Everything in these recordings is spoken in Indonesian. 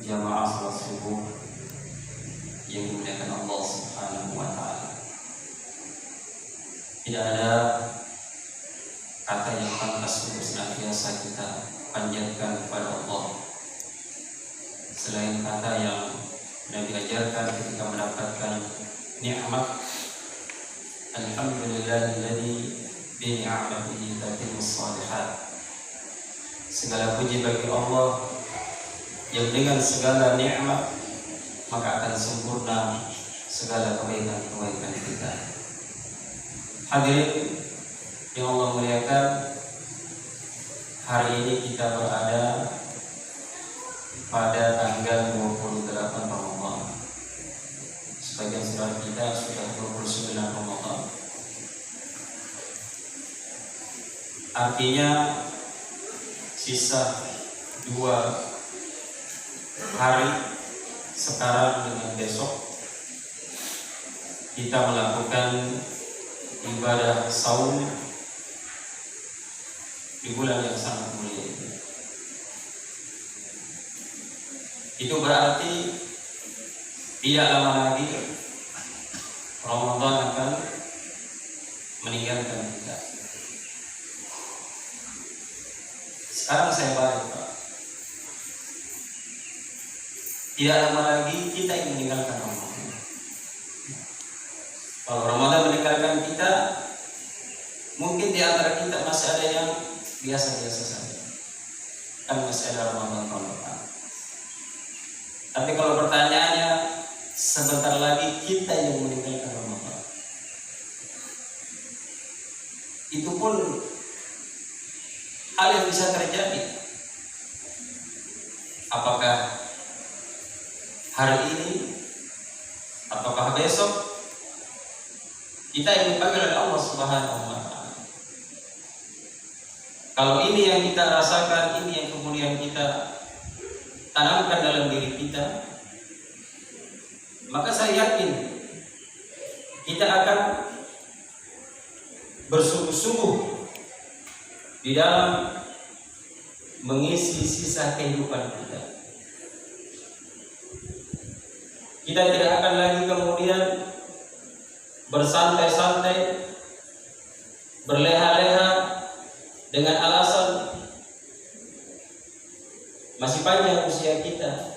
jamaah salat subuh yang dimuliakan Allah Subhanahu wa Ta'ala. Tidak ada kata yang pantas untuk senantiasa kita panjatkan kepada Allah selain kata yang Nabi ajarkan ketika mendapatkan nikmat. Alhamdulillahilladzi bi ni'matihi tatimmus shalihat. Segala puji bagi Allah yang dengan segala nikmat maka akan sempurna segala kebaikan-kebaikan kita. Hadirin yang Allah muliakan, hari ini kita berada pada tanggal 28 Ramadan. Sebagian saudara kita sudah 29 Ramadan. Artinya sisa 2 hari sekarang dengan besok kita melakukan ibadah saum di bulan yang sangat mulia ini. Itu berarti tidak lama lagi Ramadan akan meninggalkan kita. Sekarang saya balik, Pak. Tidak lama lagi kita yang meninggalkan Ramadan. Kalau Ramadan meninggalkan kita, mungkin di antara kita masih ada yang biasa-biasa saja. Kan masih ada Ramadan tahun depan. Tapi kalau pertanyaannya, sebentar lagi kita yang meninggalkan Ramadan. Itu pun hal yang bisa terjadi. Apakah hari ini ataukah besok kita yang dipanggil oleh Allah Subhanahu wa Ta'ala. Kalau ini yang kita rasakan, ini yang kemudian kita tanamkan dalam diri kita, maka saya yakin kita akan bersungguh-sungguh di dalam mengisi sisa kehidupan kita. Kita tidak akan lagi kemudian bersantai-santai, berleha-leha dengan alasan masih panjang usia kita.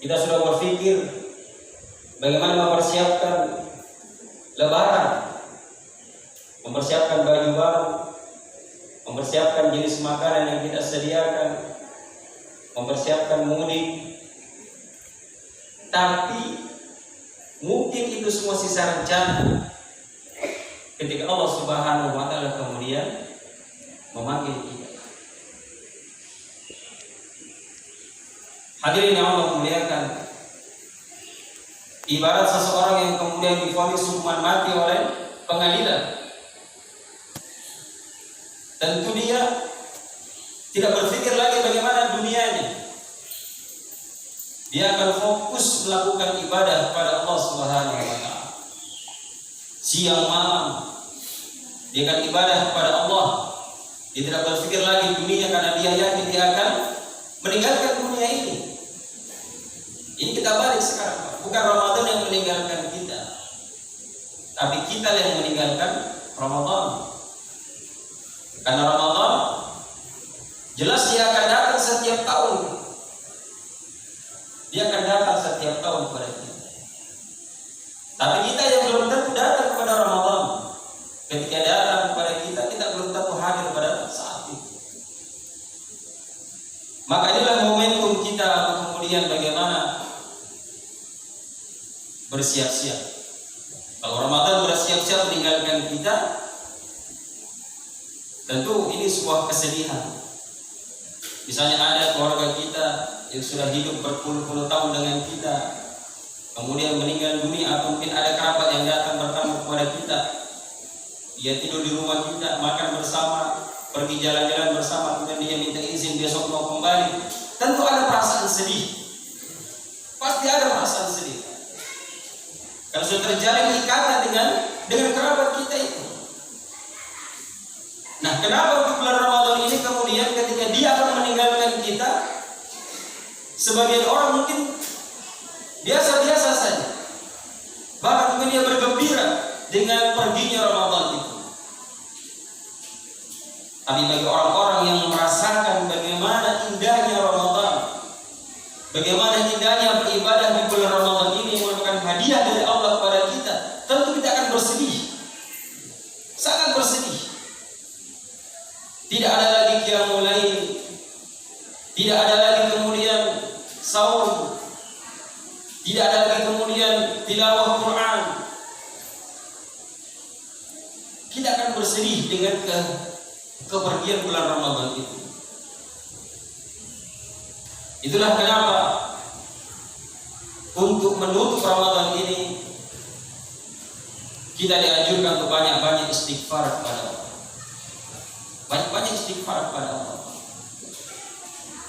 Kita sudah berpikir bagaimana mempersiapkan Lebaran, mempersiapkan baju baru, mempersiapkan jenis makanan yang kita sediakan, mempersiapkan mudik. Tapi mungkin itu semua sisa rencana ketika Allah Subhanahu wa Ta'ala kemudian memanggil kita. Hadirin yang Allah muliakan, ibarat seseorang yang kemudian divonis hukuman mati oleh pengadilan. Tentu dia tidak berpikir lagi bagaimana dunianya. Dia akan fokus melakukan ibadah kepada Allah Subhanahu wa Ta'ala. Siang malam dia akan ibadah kepada Allah. Dia tidak berpikir lagi dunia karena dia yakin dia akan meninggalkan dunia ini. Ini kita balik sekarang, bukan Ramadan yang meninggalkan kita, tapi kita yang meninggalkan Ramadan. Karena Ramadan jelas dia akan datang setiap tahun. Dia akan datang setiap tahun kepada kita. Tapi kita yang belum tentu datang kepada Ramadan. Ketika datang kepada kita, kita belum tentu hadir pada saat itu. Maka inilah momentum kita kemudian bagaimana bersiap-siap. Kalau Ramadan bersiap-siap meninggalkan kita, tentu ini sebuah kesedihan. Misalnya ada keluarga kita yang sudah hidup berpuluh-puluh tahun dengan kita, kemudian meninggal dunia, atau mungkin ada kerabat yang datang bertamu kepada kita. Dia tidur di rumah kita, makan bersama, pergi jalan-jalan bersama, kemudian dia minta izin besok mau kembali. Tentu ada perasaan sedih. Pasti ada perasaan sedih. Kalau sudah terjalin ikatan dengan kerabat kita itu. Nah, kenapa untuk bulan Ramadan ini kemudian ketika dia akan meninggalkan kita, Sebagian orang mungkin biasa-biasa saja, bahkan mungkin dia bergembira dengan perginya Ramadan itu. Tapi bagi orang-orang yang merasakan bagaimana indahnya Ramadan, bagaimana indahnya beribadah di bulan Ramadan ini merupakan hadiah dari Allah kepada kita, tentu kita akan bersedih, sangat bersedih. Tidak ada lagi qiyamul lail, tidak ada lagi kemudian saum, tidak ada lagi kemudian tilawah Quran. Kita akan bersedih dengan kepergian bulan Ramadan itu. Itulah kenapa untuk menutup Ramadan ini kita dianjurkan untuk banyak-banyak istighfar kepada Allah. Banyak-banyak istighfar kepada Allah.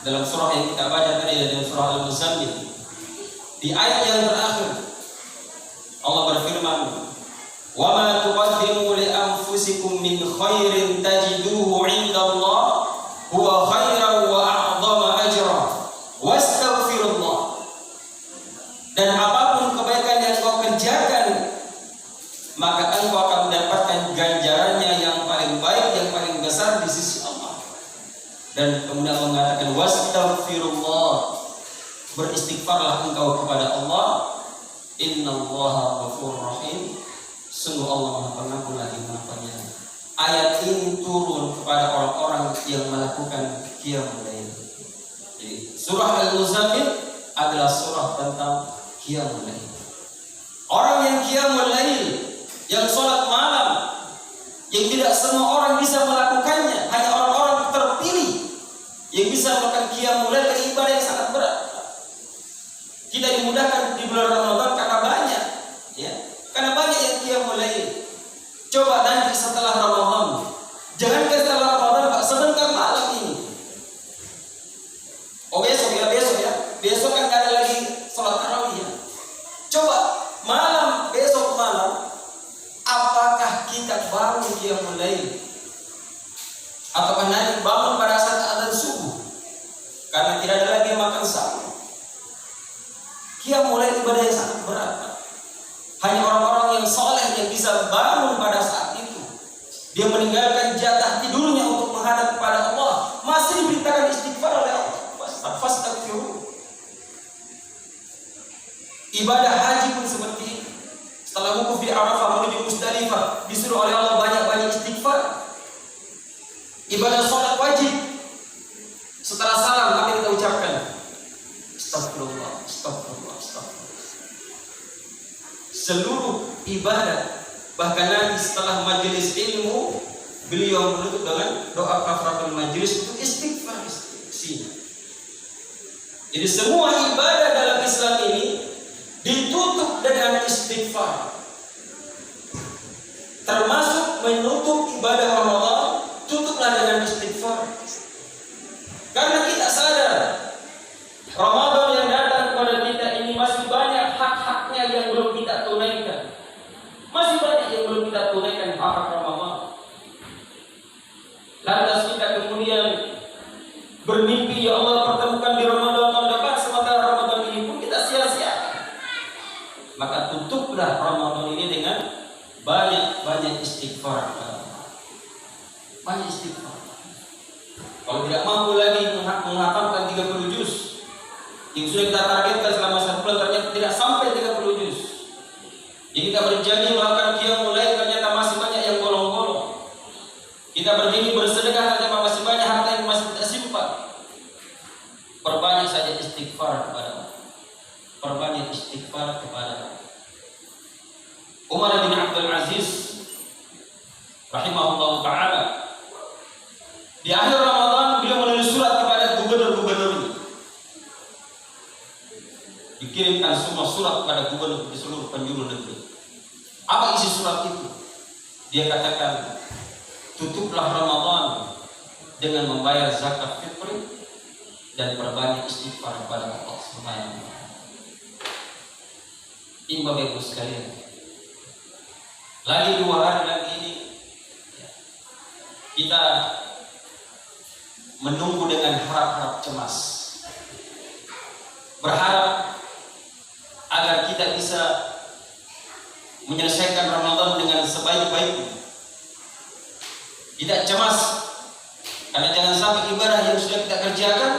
Dalam surah yang kita baca tadi, dalam surah Al-Muzammil, di ayat yang terakhir Allah berfirman, "Wa ma tuqaddimu li anfusikum min khairin tajiduhu 'inda Allah huwa khairan wa a'dhama ajra wastaghfirullah." Dan apapun kebaikan yang kau kerjakan, maka engkau akan mendapatkan ganjarannya yang paling baik, yang paling besar di sisi Allah. Dan kemudian Allah mengatakan wastaghfirullah, beristighfarlah engkau kepada Allah, innallaha ghafurur rahim, sungguh Allah Maha Pengampun lagi Maha Penyayang. Ayat ini turun kepada orang-orang yang melakukan qiyamul lail. Jadi surah Al-Muzammil adalah surah tentang qiyamul lail. Orang yang qiyamul lail, yang sholat malam, yang tidak semua orang bisa melakukannya, hanya orang-orang terpilih yang bisa melakukan qiyamul lail, dari ibadah yang sangat berat. Kita dimudahkan di bulan Ramadan karena banyak, ya, karena banyak yang qiyamul lail. Coba nanti setelah Ramadan, jangan setelah Ramadan Pak, sebentar malam ini. Oh besok ya, besok kan gak ada lagi sholat tarawih ya. Coba malam, besok malam, apakah kita bangun qiyamul lail? Ataukah nanti bangun pada saat adzan subuh? Karena tidak ada lagi makan sahur. Qiyamul lail ibadah yang sangat berat. Hanya orang-orang yang soleh yang bisa bangun pada saat itu. Dia meninggalkan jatah tidurnya untuk menghadap kepada Allah, masih diberitakan istighfar oleh Allah. Fastaghfiruh. Ibadah haji pun seperti ini. Setelah wukuf di Arafah menuju Musdalifah, disuruh oleh Allah banyak-banyak istighfar. Ibadah sholat wajib, setelah salam apa yang kita ucapkan? Astagfirullah, astagfirullah, astagfirullah. Seluruh ibadah, bahkan nanti setelah majelis ilmu, beliau menutup dengan doa kafaratul majelis untuk istighfar. Jadi semua ibadah dalam Islam ini ditutup dengan istighfar, termasuk menutup ibadah Ramadan, tutuplah dengan istighfar. Karena kita sadar Ramadan yang datang kepada kita ini masih banyak hak-haknya yang belum kita tunaikan. Masih banyak yang belum kita tunaikan hak-hak Ramadan. Lantas kita kemudian bermimpi, ya Allah pertemukan di Ramadan tahun depan, sementara Ramadan ini pun kita sia-siakan. Maka tutuplah Ramadan ini dengan banyak-banyak istighfar. Banyak istighfar. Kalau tidak mampu lagi menghafalkan 30 juz yang sudah kita targetkan selama 1 bulan, ternyata tidak sampai 30 juz. Jadi kita berjanji melakukan qiyamul lail, ternyata masih banyak yang bolong-bolong. Kita berjanji bersedekah, ternyata masih banyak harta yang masih kita simpan. Perbanyak saja istighfar kepada Allah. Perbanyak istighfar kepada Allah. Umar bin Abdul Aziz rahimahullah ta'ala, di akhir Ramadan beliau menulis surat kepada gubernur-gubernurnya. Dikirimkan semua surat kepada gubernur di seluruh penjuru negeri. Apa isi surat itu? Dia katakan, tutuplah Ramadan dengan membayar zakat fitri dan berbanyak istighfar kepada Allah Subhanahu wa taala. Ibu ibu sekalian, lagi 2 hari lagi ini kita menunggu dengan harap-harap cemas. berharap agar kita bisa menyelesaikan Ramadan dengan sebaik-baiknya. Tidak cemas, karena jangan sampai ibadah yang sudah kita kerjakan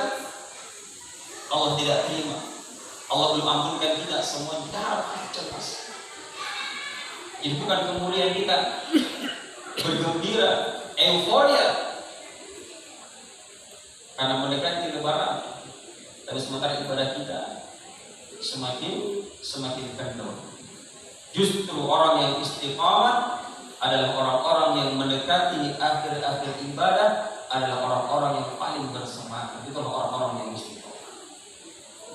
Allah tidak terima, Allah belum ampunkan kita semua. Kita harap cemas. Jadi bukan kemudian kita bergembira, euforia karena mendekati Lebaran, tapi sementara ibadah kita semakin kendor. Justru orang yang istiqamah adalah orang-orang yang mendekati akhir-akhir ibadah, adalah orang-orang yang paling bersemangat. Itu orang-orang yang istiqamah.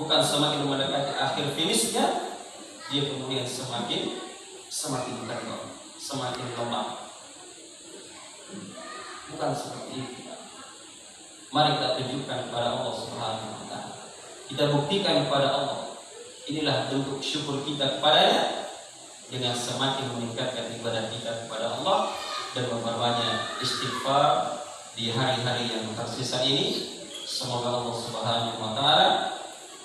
Bukan semakin mendekati akhir finishnya, dia kemudian semakin kendor, semakin lemah. Bukan seperti itu. Mari kita tunjukkan kepada Allah Subhanahu wa Ta'ala. Kita buktikan kepada Allah. Inilah bentuk syukur kita kepadanya, dengan semakin meningkatkan ibadah kita kepada Allah dan memperbanyak istighfar di hari-hari yang tersisa ini. Semoga Allah Subhanahu wa Ta'ala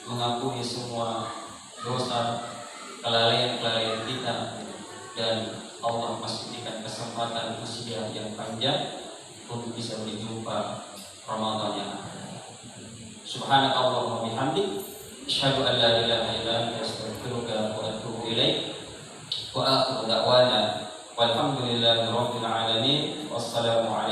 mengampuni semua dosa, kelalaian-kelalaian kita, dan Allah masih berikan kesempatan usia yang panjang untuk bisa berjumpa Ramadan yang akan datang. Subhanakallahumma wa bihamdik, asyhadu an la ilaha illa anta, astaghfiruka wa atubu ilaik. Wa akhiru da'wana walhamdulillahi rabbil alamin. Wassalamu alaikum.